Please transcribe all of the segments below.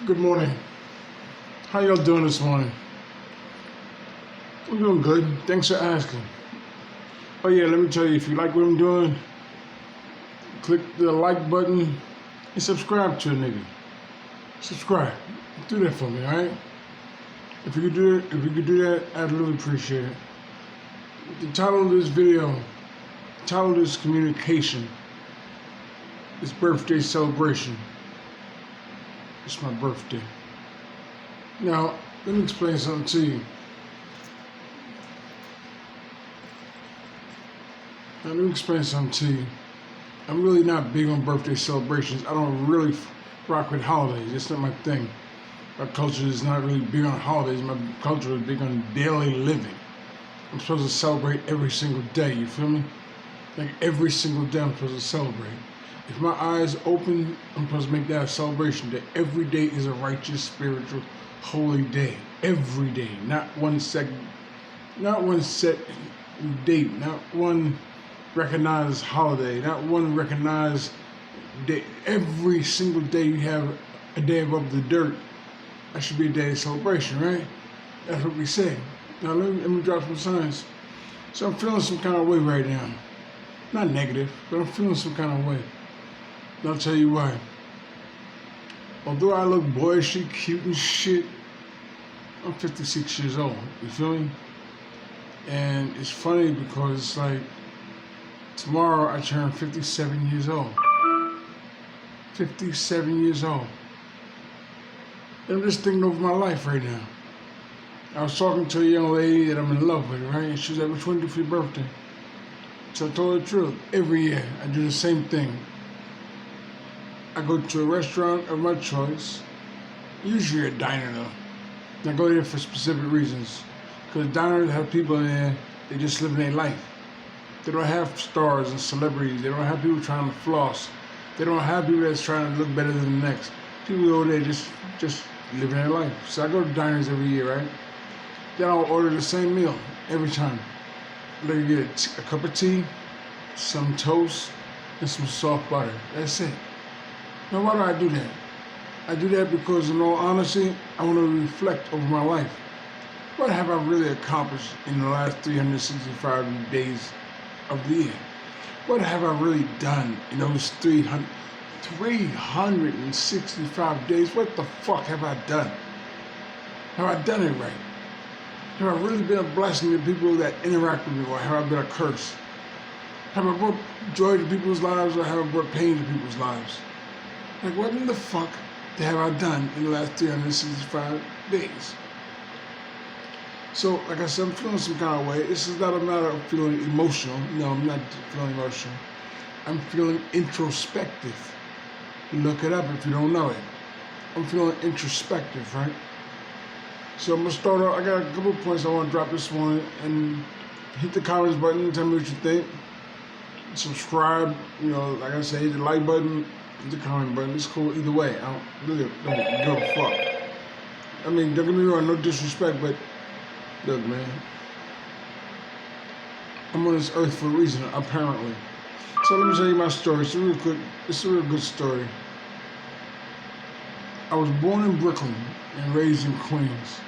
Good morning. How y'all doing this morning? I'm doing good. Thanks for asking. Oh yeah, let me tell you, if you like what I'm doing, click the like button and subscribe to a nigga. Subscribe. Do that for me, alright? If you could do that, I'd really appreciate it. The title of this video, the title of this communication is birthday celebration. It's my birthday. Now, let me explain something to you. I'm really not big on birthday celebrations. I don't really rock with holidays. It's not my thing. My culture is not really big on holidays. My culture is big on daily living. I'm supposed to celebrate every single day, you feel me? Like every single day I'm supposed to celebrate. If my eyes open, I'm supposed to make that a celebration that every day is a righteous, spiritual, holy day. Every day. Not one set date, not one recognized holiday, not one recognized day. Every single day you have a day above the dirt, that should be a day of celebration, right? That's what we say. Now let me drop some signs. So I'm feeling some kind of way right now. Not negative, but I'm feeling some kind of way. And I'll tell you why. Although I look boyishly cute and shit, I'm 56 years old, you feel me? And it's funny because it's like, tomorrow I turn 57 years old. 57 years old. And I'm just thinking over my life right now. I was talking to a young lady that I'm in love with, right? And she was like, "Which one do you do for your birthday?" So I told her the truth. Every year I do the same thing. I go to a restaurant of my choice, usually a diner though. And I go there for specific reasons. Because diners have people in there, they just living their life. They don't have stars and celebrities. They don't have people trying to floss. They don't have people that's trying to look better than the next. People over there just living their life. So I go to diners every year, right? Then I'll order the same meal every time. Let me get a cup of tea, some toast, and some soft butter. That's it. Now why do I do that? I do that because in all honesty, I want to reflect over my life. What have I really accomplished in the last 365 days of the year? What have I really done in those 365 days? What the fuck have I done? Have I done it right? Have I really been a blessing to people that interact with me, or have I been a curse? Have I brought joy to people's lives, or have I brought pain to people's lives? Like, what in the fuck have I done in the last 365 days? So, like I said, I'm feeling some kind of way. This is not a matter of feeling emotional. No, I'm not feeling emotional. I'm feeling introspective. Look it up if you don't know it. I'm feeling introspective, right? So I'm gonna start off. I got a couple of points I want to drop this morning, and hit the comments button. Tell me what you think. Subscribe. You know, like I said, hit the like button, hit the comment button. It's cool either way. I don't give a fuck. I mean, don't get me wrong, no disrespect, but look, man, I'm on this earth for a reason, apparently. So let me tell you my story. It's a real good story. I was born in Brooklyn and raised in Queens.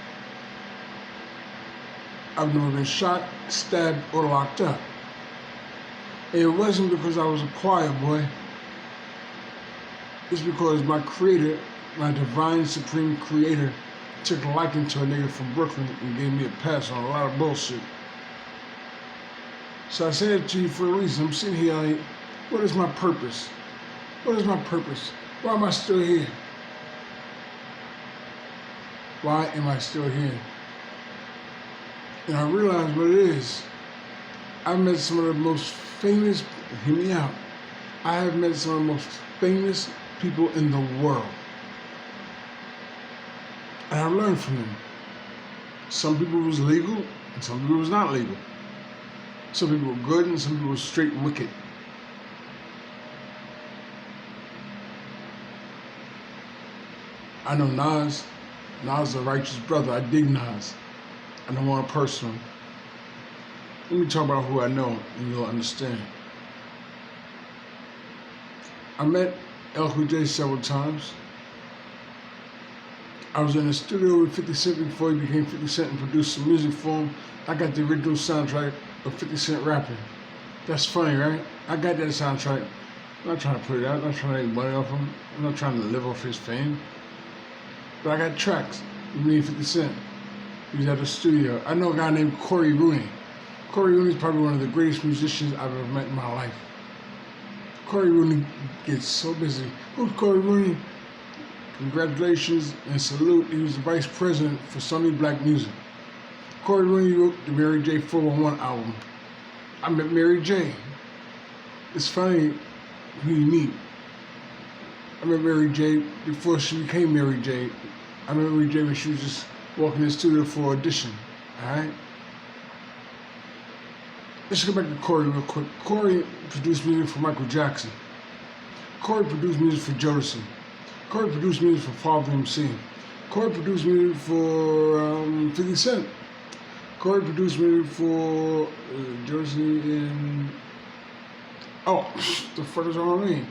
I've never been shot, stabbed, or locked up. And it wasn't because I was a quiet boy. It's because my creator, my divine supreme creator, took a liking to a nigga from Brooklyn and gave me a pass on a lot of bullshit. So I said it to you for a reason. I'm sitting here like, what is my purpose? What is my purpose? Why am I still here? Why am I still here? And I realized what it is. I've met some of the most famous, hear me out, I have met some of the most famous people in the world. And I've learned from them. Some people was legal, and some people was not legal. Some people were good, and some people were straight wicked. I know Nas. Nas is a righteous brother. I dig Nas. I know him personally. Let me talk about who I know, and you'll understand. I met El Cool J several times. I was in the studio with 50 Cent before he became 50 Cent and produced some music for him. I got the original soundtrack of 50 Cent rapping. That's funny, right? I got that soundtrack. I'm not trying to put it out. I'm not trying to make money off him. I'm not trying to live off his fame. But I got tracks with me and 50 Cent. He was at the studio. I know a guy named Corey Rooney. Corey Rooney is probably one of the greatest musicians I've ever met in my life. Corey Rooney gets so busy. Who's Corey Rooney? Congratulations and salute. He was the vice president for Sony Black Music. Corey Rooney wrote the Mary J. 411 album. I met Mary J. It's funny who you meet. I met Mary J. before she became Mary J. I met Mary J. when she was just walking in the studio for audition. Alright? Let's go back to Corey real quick. Corey produced music for Michael Jackson. Corey produced music for Jodeci. Corey produced music for Father MC. Corey produced music for 50 Cent. Corey produced music for Jodeci and... Oh, the fuck is wrong with me?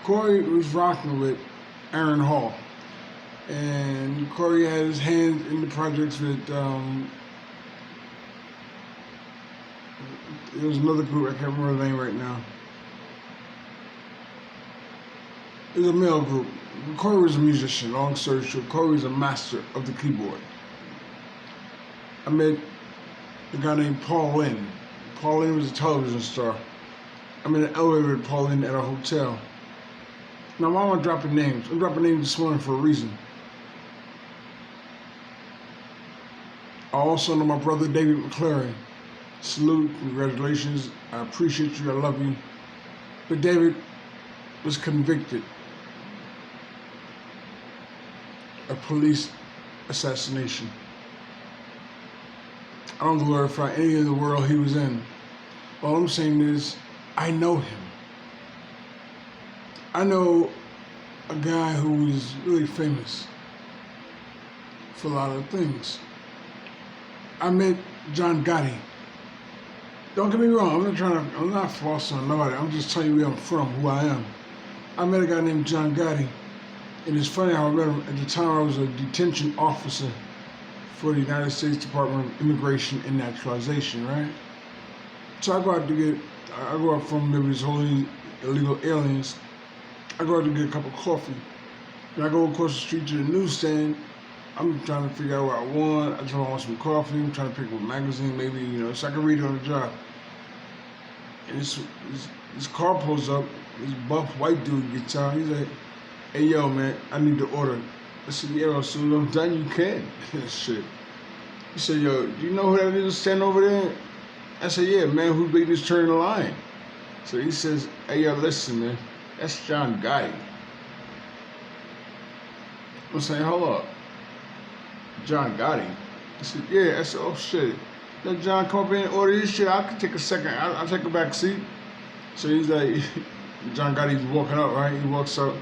Corey was rocking with Aaron Hall. And Corey had his hands in the projects with... there was another group, I can't remember the name right now. It was a male group. Corey was a musician, long story short. Corey was a master of the keyboard. I met a guy named Paul Lynde. Paul Lynde was a television star. I'm in an elevator with Paul Lynde at a hotel. Now, why am I dropping names? I'm dropping names this morning for a reason. I also know my brother David McClary. Salute, congratulations. I appreciate you, I love you. But David was convicted of police assassination. I don't glorify any of the world he was in. All I'm saying is, I know him. I know a guy who is really famous for a lot of things. I met John Gotti. Don't get me wrong, I'm not flossing on nobody. I'm just telling you where I'm from, who I am. I met a guy named John Gotti. And it's funny how I met him. At the time, I was a detention officer for the United States Department of Immigration and Naturalization, right? So I go out from maybe these whole illegal aliens. I go out to get a cup of coffee. And I go across the street to the newsstand. I'm trying to figure out what I want. I just want some coffee. I'm trying to pick up a magazine, maybe, so I can read it on the job. And this car pulls up. This buff white dude gets out. He's like, "Hey, yo, man, I need to order." I said, "Yeah, as soon as I'm done, you can." Shit. He said, "Yo, do you know who that is standing over there?" I said, "Yeah, man, who's making this turn in the line?" So he says, "Hey, yo, listen, man, that's John Gotti." I'm saying, "Hold up. John Gotti?" I said, "Yeah." I said, "Oh, shit. Let John come up in and order this shit. I can take a second. I'll take a back seat." So he's like, John Gotti's walking up, right? He walks up.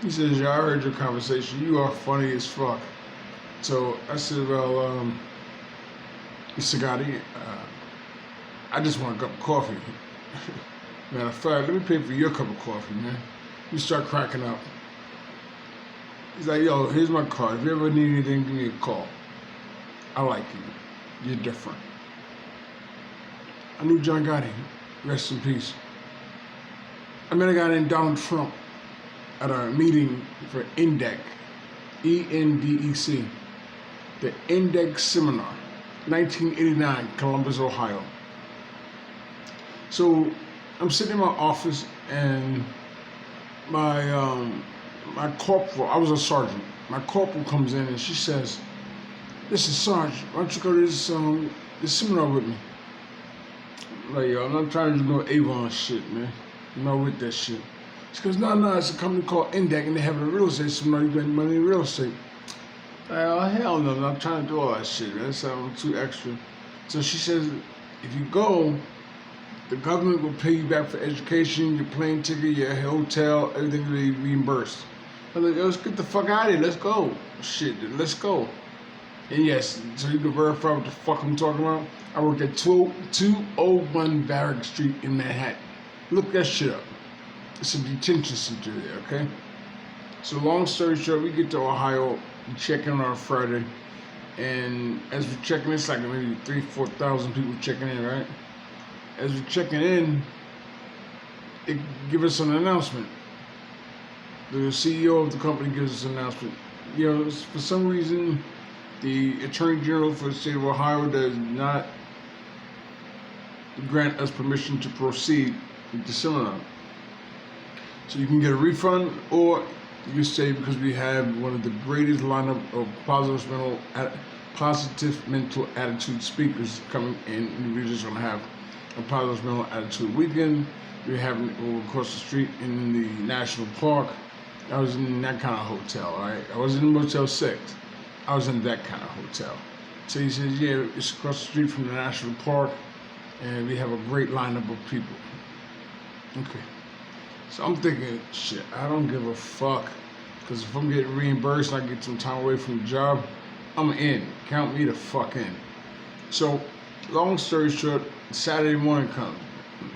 He says, "Yeah, I heard your conversation. You are funny as fuck." So I said, "Well, Mr. Gotti, I just want a cup of coffee." Matter of fact, let me pay for your cup of coffee, man. You start cracking up. He's like, "Yo, here's my card. If you ever need anything, give me a call. I like you. You're different." I knew John Gotti. Rest in peace. I met a guy named Donald Trump at a meeting for INDEC, ENDEC, the INDEC Seminar, 1989, Columbus, Ohio. So I'm sitting in my office and my corporal, I was a sergeant, my corporal comes in and she says, "Listen, Sarge, why don't you go to this seminar with me?" I'm like, "Yo, I'm not trying to do no Avon shit, man. I'm not with that shit." She goes, No, it's a company called INDEC and they have a real estate seminar. You make money in real estate." Like, "Oh, hell no, I'm not trying to do all that shit, man. That sounds too extra." So she says, "If you go, the government will pay you back for education, your plane ticket, your hotel, everything will be reimbursed." I'm like, "Yo, let's get the fuck out of here. Let's go." Shit, let's go. And yes, so you can verify what the fuck I'm talking about. I worked at 201 Barrack Street in Manhattan. Look that shit up. It's a detention center there, okay? So long story short, we get to Ohio We check in on a Friday, and as we're checking, it's like maybe 3,000-4,000 people checking in, right? As we're checking in, it give us an announcement. The CEO of the company gives us an announcement. For some reason, the Attorney General for the state of Ohio does not grant us permission to proceed with the seminar. So you can get a refund, or you can say because we have one of the greatest lineup of positive mental attitude speakers coming in. We're just gonna have a positive mental attitude weekend. We're having it over across the street in the National Park. I was in that kind of hotel, all right? I wasn't in Motel 6. I was in that kind of hotel. So he says, yeah, it's across the street from the National Park, and we have a great lineup of people. Okay. So I'm thinking, shit, I don't give a fuck. Because if I'm getting reimbursed and I get some time away from the job, I'm in. Count me the fuck in. So, long story short, Saturday morning comes,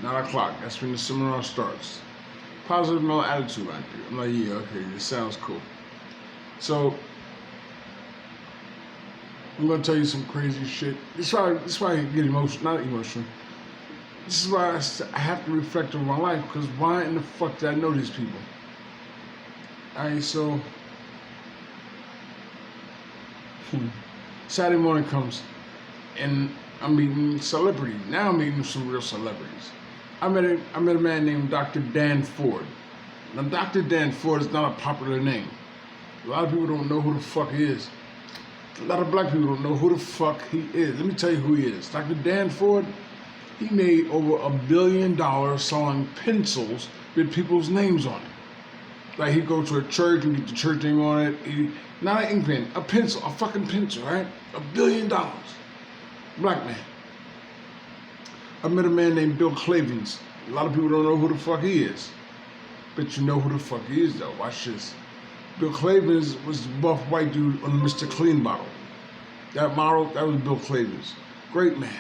9 o'clock. That's when the seminar starts. Positive mental attitude right there. I'm like, yeah, okay, this sounds cool. So, I'm gonna tell you some crazy shit. This is why I get emotional, not emotional. This is why I have to reflect on my life, because why in the fuck did I know these people? Alright, so Saturday morning comes, and I'm meeting celebrities. Now I'm meeting some real celebrities. I met a man named Dr. Dan Ford. Now, Dr. Dan Ford is not a popular name. A lot of people don't know who the fuck he is. A lot of black people don't know who the fuck he is. Let me tell you who he is. Dr. Dan Ford, he made over $1 billion selling pencils with people's names on it. Like, he'd go to a church and get the church name on it. Not an ink pen, a pencil, a fucking pencil, right? $1 billion. Black man. I met a man named Bill Clavens. A lot of people don't know who the fuck he is. But you know who the fuck he is, though. Watch this. Bill Clavens was the buff white dude on the Mr. Clean bottle. That model, that was Bill Clavens. Great man.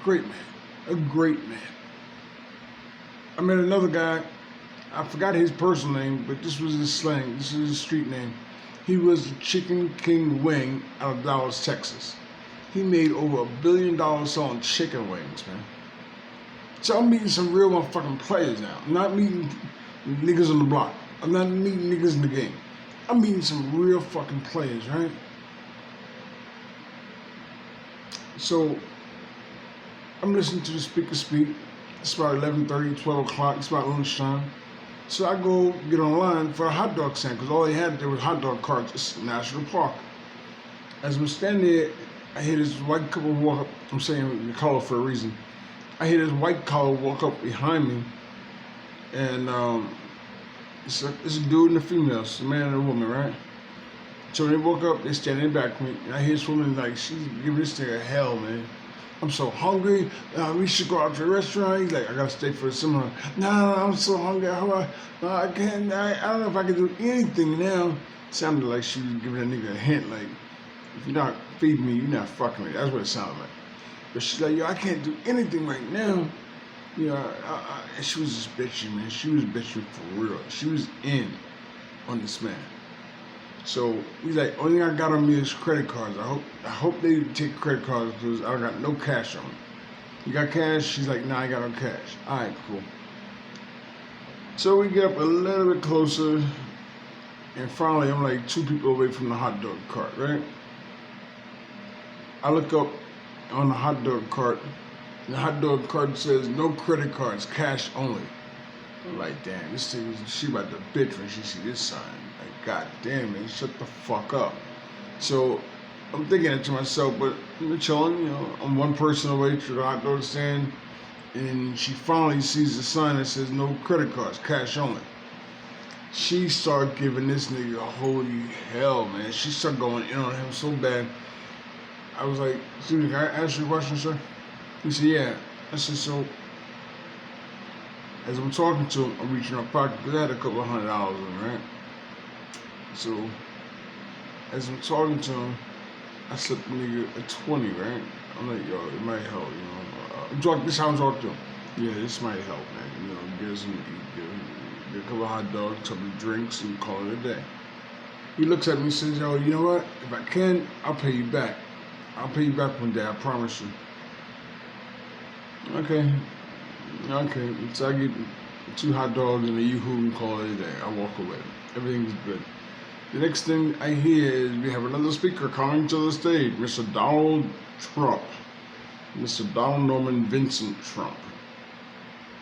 Great man. A great man. I met another guy, I forgot his personal name, but this was his slang. This is his street name. He was the Chicken King Wing out of Dallas, Texas. He made over $1 billion selling chicken wings, man. So I'm meeting some real motherfucking players now. I'm not meeting niggas on the block. I'm not meeting niggas in the game. I'm meeting some real fucking players, right? So I'm listening to the speaker speak. It's about 11:30, 12 o'clock. It's about lunchtime. So I go get online for a hot dog stand, because all they had there was hot dog carts. It's National Park. As I'm standing there, I hear this white couple walk up. I'm saying the color for a reason. I hear this white collar walk up behind me, and it's a dude and a female. It's a man and a woman, right? So when they walk up, they're standing back from me, and I hear this woman like, she's giving this nigga hell, man. I'm so hungry. We should go out to a restaurant. He's like, I gotta stay for the seminar. No, I'm so hungry. I can't. I don't know if I can do anything now. Sounded like she was giving that nigga a hint, like, if you're not feeding me, you're not fucking me. That's what it sounded like. But she's like, yo, I can't do anything right now. And she was just bitching, man. She was bitching for real. She was in on this man. So he's like, only thing I got on me is credit cards. I hope they take credit cards, because I got no cash on me. You got cash? She's like, nah, I got no cash. All right, cool. So we get up a little bit closer, and finally I'm like 2 people away from the hot dog cart, right? I look up on the hot dog cart, and the hot dog cart says no credit cards, cash only. I'm like, damn, this thing, she about to bitch when she see this sign. Like, god damn, man, shut the fuck up. So I'm thinking it to myself, but I'm chilling, I'm one person away to the hot dog stand, and she finally sees the sign that says no credit cards, cash only. She started giving this nigga holy hell, man. She started going in on him so bad. I was like, dude, can I ask you a question, sir? He said, yeah. I said, so, as I'm talking to him, I'm reaching my pocket, because I had a couple $100 in it, right? So, as I'm talking to him, I slipped the nigga a 20, right? I'm like, yo, it might help, this is how I'm talking to him. Yeah, this might help, man. Get us some, get a couple of hot dogs, a couple of drinks, and call it a day. He looks at me and says, yo, you know what? If I can, I'll pay you back. I'll pay you back one day, I promise you. Okay. Okay. So I get 2 hot dogs and a yoo-hoo and call it a day. I walk away. Everything's good. The next thing I hear is we have another speaker coming to the stage, Mr. Donald Trump. Mr. Donald Norman Vincent Trump.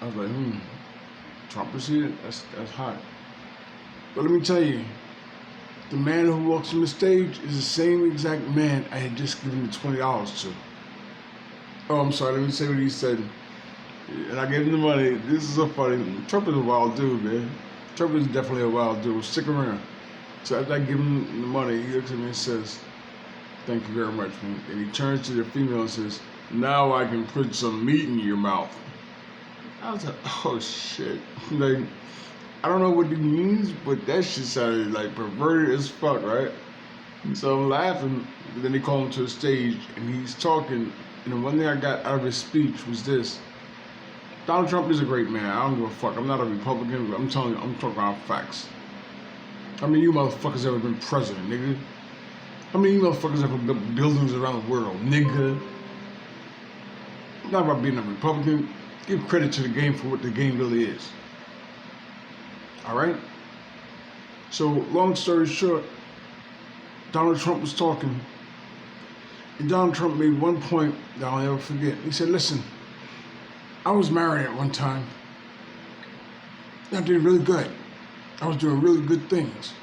I was like, Trump is here? That's hot. But let me tell you, the man who walks on the stage is the same exact man I had just given the $20 to. Oh, I'm sorry, let me say what he said. And I gave him the money. This is so funny. Trump is a wild dude, man. Trump is definitely a wild dude. Stick around. So after I give him the money, he looks at me and says, thank you very much, man. And he turns to the female and says, now I can put some meat in your mouth. I was like, oh shit. Like, I don't know what he means, but that shit sounded like perverted as fuck, right? And so I'm laughing, but then they call him to the stage and he's talking. And the one thing I got out of his speech was this. Donald Trump is a great man. I don't give a fuck. I'm not a Republican, but I'm telling you, I'm talking about facts. How many of you motherfuckers ever been president, nigga? How many of you motherfuckers ever built buildings around the world, nigga? Not about being a Republican. Give credit to the game for what the game really is. Alright? So, long story short, Donald Trump was talking. And Donald Trump made one point that I'll never forget. He said, listen, I was married at one time. I did really good. I was doing really good things.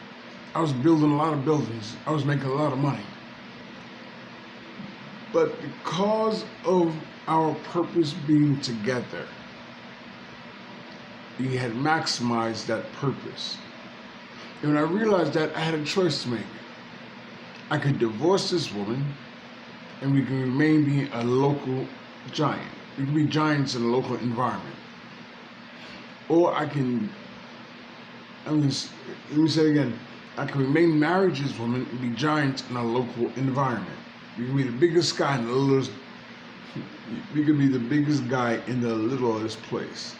I was building a lot of buildings. I was making a lot of money. But because of our purpose being together, we had maximized that purpose. And when I realized that, I had a choice to make. I could divorce this woman, and we can remain being a local giant. We can be giants in a local environment. Or let me say it again, I can remain married to this woman and be giants in a local environment. We can be the biggest guy in the littlest, we could be the biggest guy in the littlest place.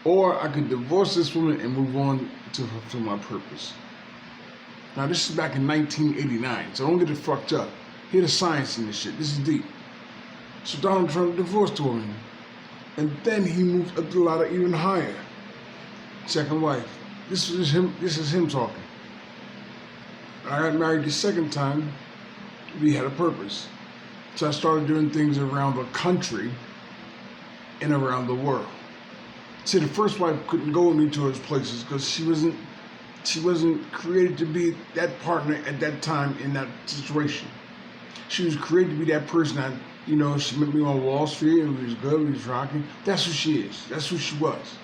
Or I could divorce this woman and move on to fulfill my purpose. Now this is back in 1989, so don't get it fucked up. Hear the science in this shit, this is deep. So Donald Trump divorced the woman, and then he moved up the ladder even higher. Second wife. This is him talking. I got married the second time, we had a purpose. So I started doing things around the country and around the world. See, the first wife couldn't go with me to those places because she wasn't created to be that partner at that time in that situation. She was created to be that person that, she met me on Wall Street and we was good, we was rocking. That's who she is. That's who she was.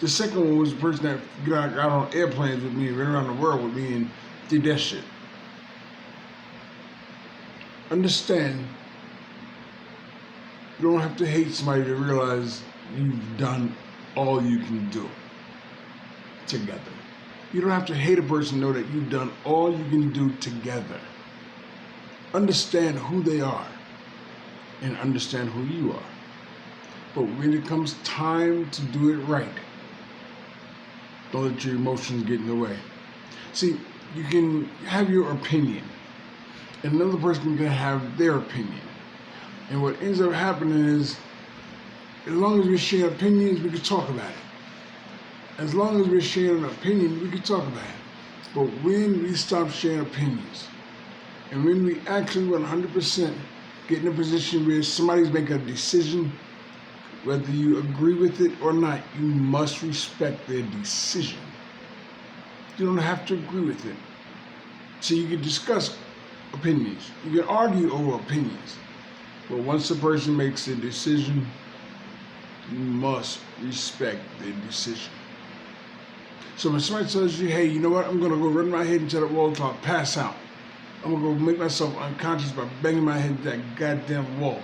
The second one was the person that got on airplanes with me and ran around the world with me and did that shit. Understand, you don't have to hate somebody to realize you've done all you can do together. You don't have to hate a person to know that you've done all you can do together. Understand who they are and understand who you are. But when it comes time to do it right, don't let your emotions get in the way. See, you can have your opinion, and another person can have their opinion. And what ends up happening is, as long as we share opinions, we can talk about it. As long as we're sharing an opinion, we can talk about it. But when we stop sharing opinions, and when we actually 100% get in a position where somebody's making a decision, whether you agree with it or not, you must respect their decision. You don't have to agree with it. So you can discuss opinions. You can argue over opinions. But once a person makes a decision, you must respect their decision. So when somebody tells you, hey, you know what, I'm going to go run my head into that wall until I pass out. I'm going to go make myself unconscious by banging my head into that goddamn wall.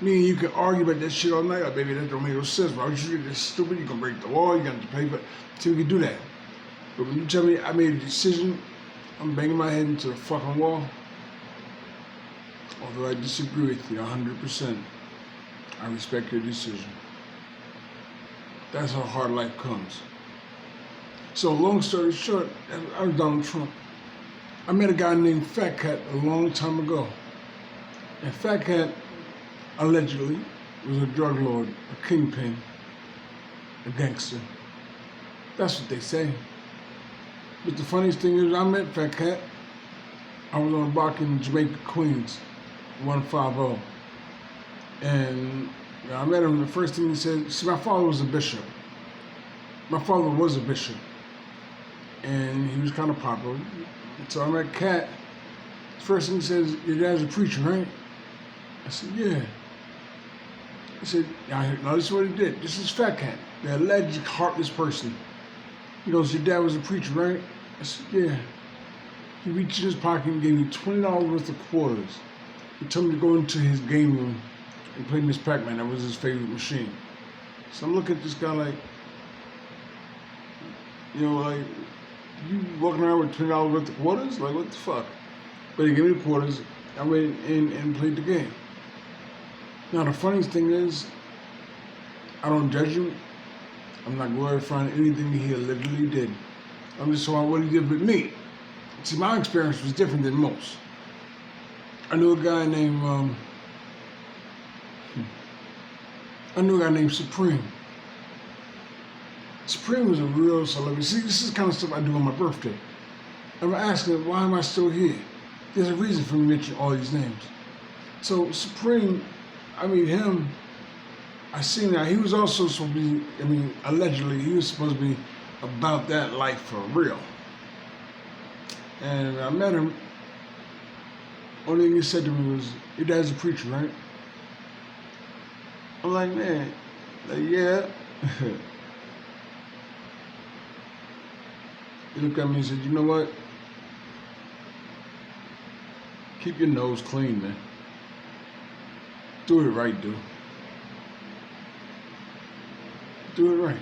Me and you can argue about that shit all night. Oh, baby, that don't make no sense. Why would you do this stupid? You're going to break the wall. You got to pay for it. So we can do that. But when you tell me I made a decision, I'm banging my head into the fucking wall. Although I disagree with you 100%, I respect your decision. That's how hard life comes. So long story short, I was Donald Trump. I met a guy named Fat Cat a long time ago. And Fat Cat allegedly was a drug lord, a kingpin, a gangster. That's what they say. But the funniest thing is, I met Fat Cat. I was on a block in Jamaica, Queens, 150. And I met him. The first thing he said, see, my father was a bishop. My father was a bishop. And he was kind of popular. So I met Cat. The first thing he says, your dad's a preacher, right? I said, yeah. He said, now this is what he did. This is Fat Cat, the alleged heartless person. He goes, your dad was a preacher, right? I said, yeah. He reached in his pocket and gave me $20 worth of quarters. He told me to go into his game room and play Miss Pac-Man. That was his favorite machine. So I'm looking at this guy like, like, you walking around with $20 worth of quarters? Like, what the fuck? But he gave me the quarters. I went in and played the game. Now, the funniest thing is, I don't judge him. I'm not glorifying anything he allegedly did. I'm just talking about what he did with me. See, my experience was different than most. I knew a guy named Supreme. Supreme was a real celebrity. See, this is the kind of stuff I do on my birthday. I'm asking, why am I still here? There's a reason for me mentioning all these names. So Supreme, I mean him, I seen that he was also supposed to be, allegedly he was supposed to be about that life for real. And I met him. Only thing he said to me was, your dad's a preacher, right? I'm like, man, yeah. He looked at me and said, you know what? Keep your nose clean, man. Do it right, dude. Do it right.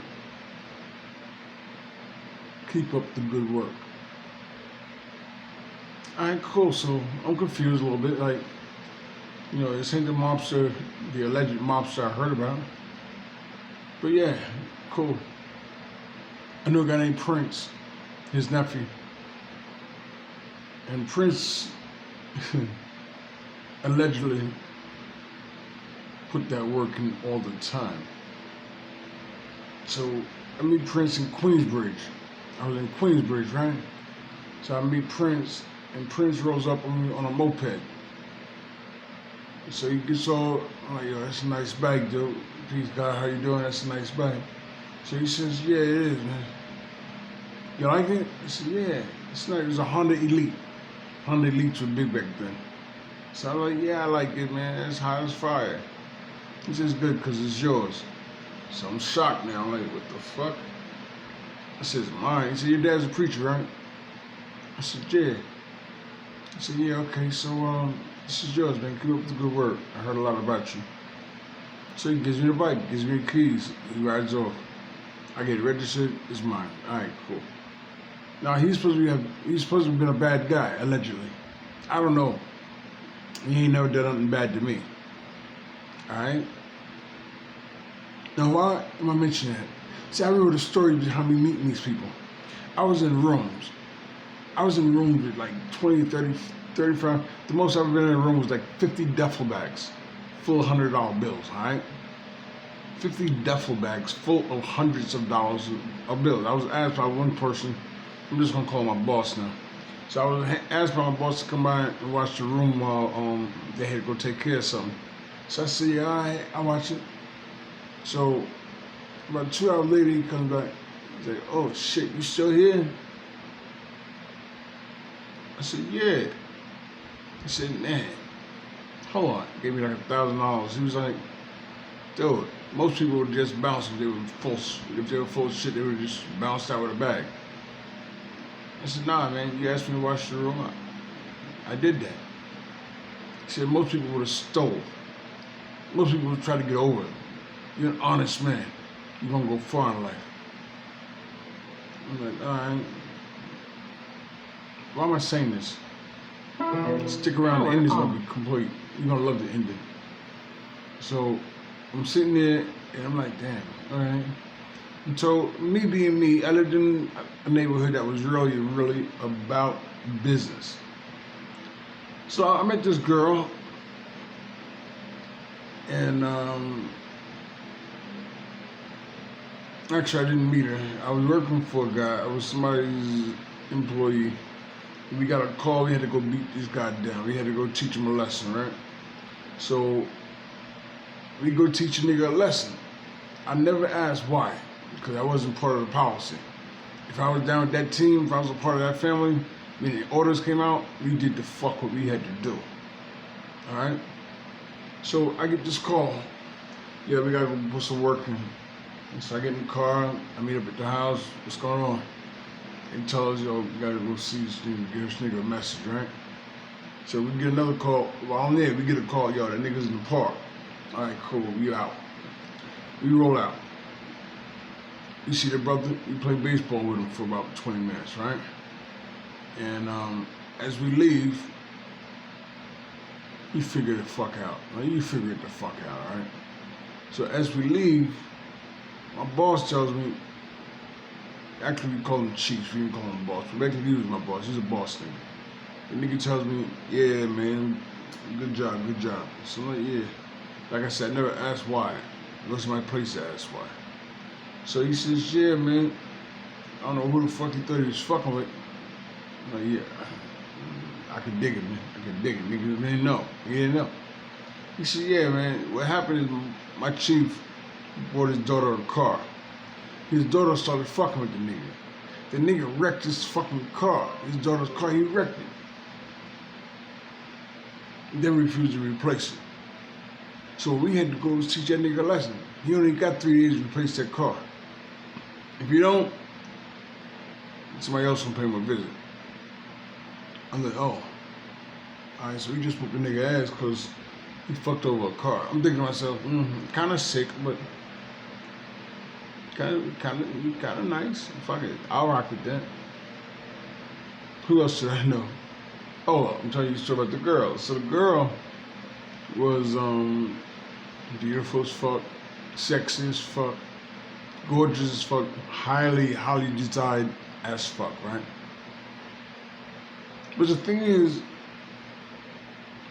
Keep up the good work. Alright, cool. So I'm confused a little bit. Like, this ain't the mobster, the alleged mobster I heard about. But yeah, cool. I knew a guy named Prince, his nephew. And Prince allegedly put that work in all the time. So I meet Prince in Queensbridge. I was in Queensbridge, right? So I meet Prince, and Prince rolls up on me on a moped. So he gets all, I'm like, yo, that's a nice bag, dude. Peace, God, how you doing? That's a nice bag. So he says, yeah, it is, man. You like it? I said, yeah. It's nice. It was a Honda Elite. Honda Elites were big back then. So I was like, yeah, I like it, man. It's hot as fire. He says, good, because it's yours. So I'm shocked now. I'm like, what the fuck? I said, it's mine. He said, your dad's a preacher, right? I said, yeah. He said, yeah, okay, so this is yours, man. Keep up the good work. I heard a lot about you. So he gives me the bike, gives me the keys. He rides off. I get it registered. It's mine. All right, cool. Now he's supposed to have been a bad guy, allegedly. I don't know. He ain't never done nothing bad to me. All right. Now why am I mentioning that? See, I remember the story behind me meeting these people. I was in rooms. With like 20, 30, 35. The most I've ever been in a room was like 50 duffel bags full of $100 bills, all right? 50 duffel bags full of hundreds of dollars of bills. I was asked by one person, I'm just gonna call my boss now. So I was asked by my boss to come by and watch the room while they had to go take care of something. So I said, yeah, all right, I'll watch it. So about 2 hours later, he comes back. He's like, oh shit, you still here? I said, yeah. He said, man, hold on. Gave me like $1,000. He was like, dude, most people would just bounce if they were full. If they were full of shit, they would just bounce out with a bag. I said, nah, man, you asked me to watch the room. I did that. He said, most people would have stole. Most people would try to get over it. You're an honest man. You're gonna go far in life. I'm like, all right. Why am I saying this? Stick around, the ending's gonna be complete. You're gonna love the ending. So I'm sitting there and I'm like, damn, all right. And so, me being me, I lived in a neighborhood that was really about business. So I met this girl, and actually I didn't meet her. I was working for a guy. I was somebody's employee. We got a call. We had to go beat this guy down. We had to go teach him a lesson, right? So we go teach a nigga a lesson. I never asked why, because I wasn't part of the policy. If I was down with that team, if I was a part of that family, when the orders came out, we did the fuck what we had to do. Alright? So I get this call. Yeah, we gotta go put some work in. And so I get in the car, I meet up at the house, what's going on? And tell us, yo, we gotta go see this nigga, give this nigga a message, right? So we get another call. Well, on there, we get a call, yo, that nigga's in the park. Alright, cool, we out. We roll out. You see the brother, we play baseball with him for about 20 minutes, right? And as we leave, you figure the fuck out. Like, you figure it the fuck out, alright? So as we leave, my boss tells me, actually we call him Chief, we didn't call him boss. But actually he was my boss, he's a boss nigga. The nigga tells me, yeah man, good job. So I'm like, yeah. Like I said, I never asked why. It was my place to ask why. So he says, yeah, man, I don't know who the fuck he thought he was fucking with. I'm like, yeah, I can dig it, man. I can dig it. Nigga didn't know. He didn't know. He said, yeah, man, what happened is my chief bought his daughter a car. His daughter started fucking with the nigga. The nigga wrecked his fucking car. His daughter's car, he wrecked it. Then refused to replace it. So we had to go teach that nigga a lesson. He only got 3 days to replace that car. If you don't, somebody else will pay him a visit. I'm like, oh. Alright, so we just whooped the nigga ass because he fucked over a car. I'm thinking to myself, kind of sick, but kind of nice. Fuck it, I'll rock with that. Who else should I know? Oh, I'm telling you a story about the girl. So the girl was beautiful as fuck, sexy as fuck, gorgeous as fuck, highly desired as fuck, right? But the thing is,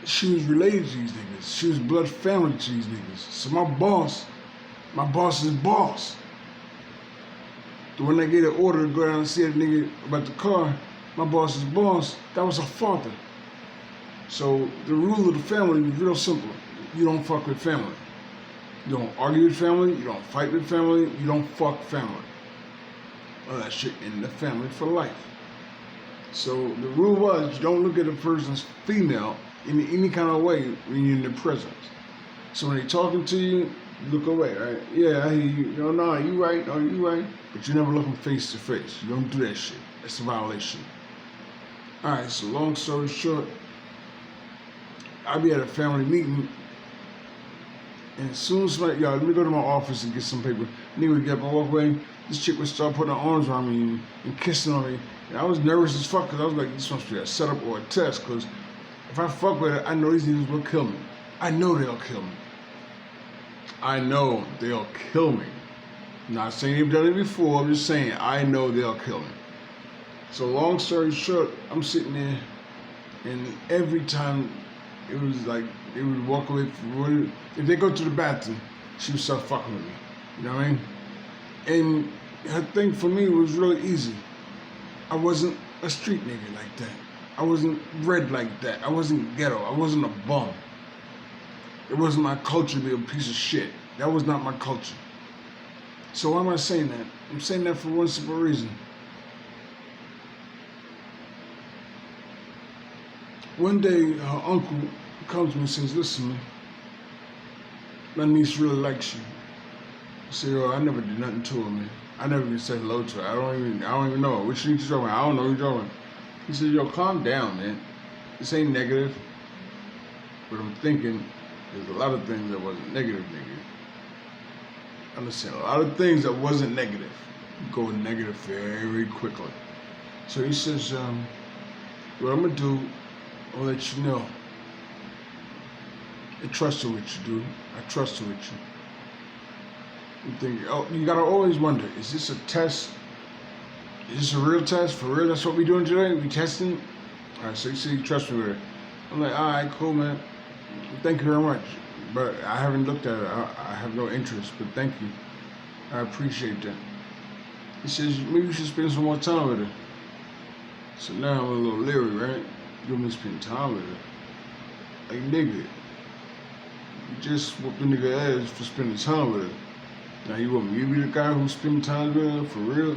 she was related to these niggas. She was blood family to these niggas. So my boss's boss. When I get an order to go down and see that nigga about the car, my boss's boss, that was her father. So the rule of the family is real simple. You don't fuck with family. You don't argue with family, you don't fight with family, you don't fuck family. Unless you're in the family for life. So the rule was, you don't look at a person's female in any kind of way when you're in their presence. So when they're talking to you, look away, right? Yeah, I hear you. No, you right, no, you right. But you never look them face to face. You don't do that shit. That's a violation. Alright, so long story short, I'll be at a family meeting, and as soon as let me go to my office and get some paper. Nigga would get up and walk away. This chick would start putting her arms around me and kissing on me. And I was nervous as fuck because I was like, this must be a setup or a test, because if I fuck with her, I know these niggas will kill me. I know they'll kill me. I know they'll kill me. I'm not saying they've done it before, I'm just saying I know they'll kill me. So long story short, I'm sitting there, and every time it was like they would walk away from, if they go to the bathroom, she would start fucking with me. You know what I mean? And her thing for me was really easy. I wasn't a street nigga like that. I wasn't bred like that. I wasn't ghetto. I wasn't a bum. It wasn't my culture to be a piece of shit. That was not my culture. So why am I saying that? I'm saying that for one simple reason. One day, her uncle comes to me and says, listen, man, my niece really likes you. I say, yo, I never did nothing to her, man. I never even said hello to her. I don't even know her. Which niece you talking about? I don't know who you're talking about. He said, yo, calm down, man. This ain't negative. But I'm thinking, there's a lot of things that wasn't negative, nigga. Understand, a lot of things that wasn't negative go negative very quickly. So he says, what I'm gonna do, I'll let you know. I trust her with you, dude. I trust her with you. You think, oh, you gotta always wonder, is this a test? Is this a real test? For real? That's what we doing today? We testing? All right, so you say you trust me with it. I'm like, all right, cool, man. Thank you very much. But I haven't looked at it. I have no interest, but thank you. I appreciate that. He says, maybe you should spend some more time with her. So now I'm a little leery, right? You want me to spend time with her? Like, nigga, you just whooped the nigga ass for spending time with her. Now you want me to be the guy who's spending time with her for real?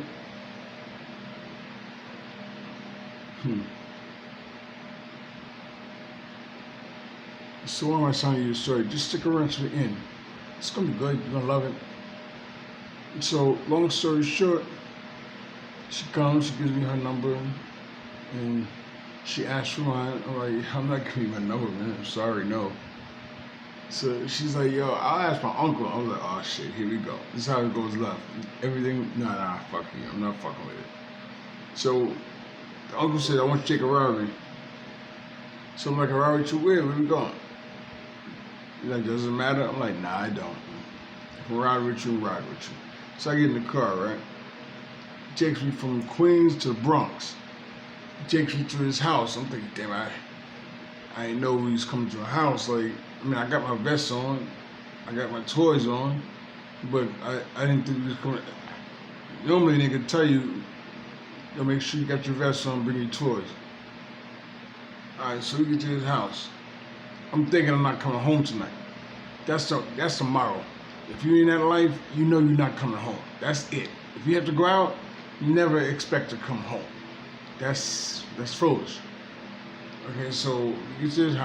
So why am I telling you the story? Just stick around to the end. It's gonna be good. You're gonna love it. So long story short, she comes, she gives me her number, and she asks for mine. I'm like, I'm not giving you my number, man. I'm sorry, no. So she's like, yo, I'll ask my uncle. I was like, oh shit, here we go. This is how it goes left. Everything, nah, fuck you. I'm not fucking with it. So the uncle said, I want you to take a ride with me. So I'm like, a ride with you where? Where we going? He's like, does it matter? I'm like, nah, I don't. If I ride with you, ride with you. So I get in the car, right? He takes me from Queens to the Bronx. He takes me to his house. I'm thinking, damn, I didn't know he was coming to a house. Like, I mean, I got my vest on, I got my toys on, but I didn't think he was coming. Normally they could tell you, make sure you got your vest on, bring your toys. Alright, so we get to his house. I'm thinking I'm not coming home tonight. That's the motto. If you're in that life, you know you're not coming home. That's it. If you have to go out, you never expect to come home. That's foolish. Okay, so we get to his house.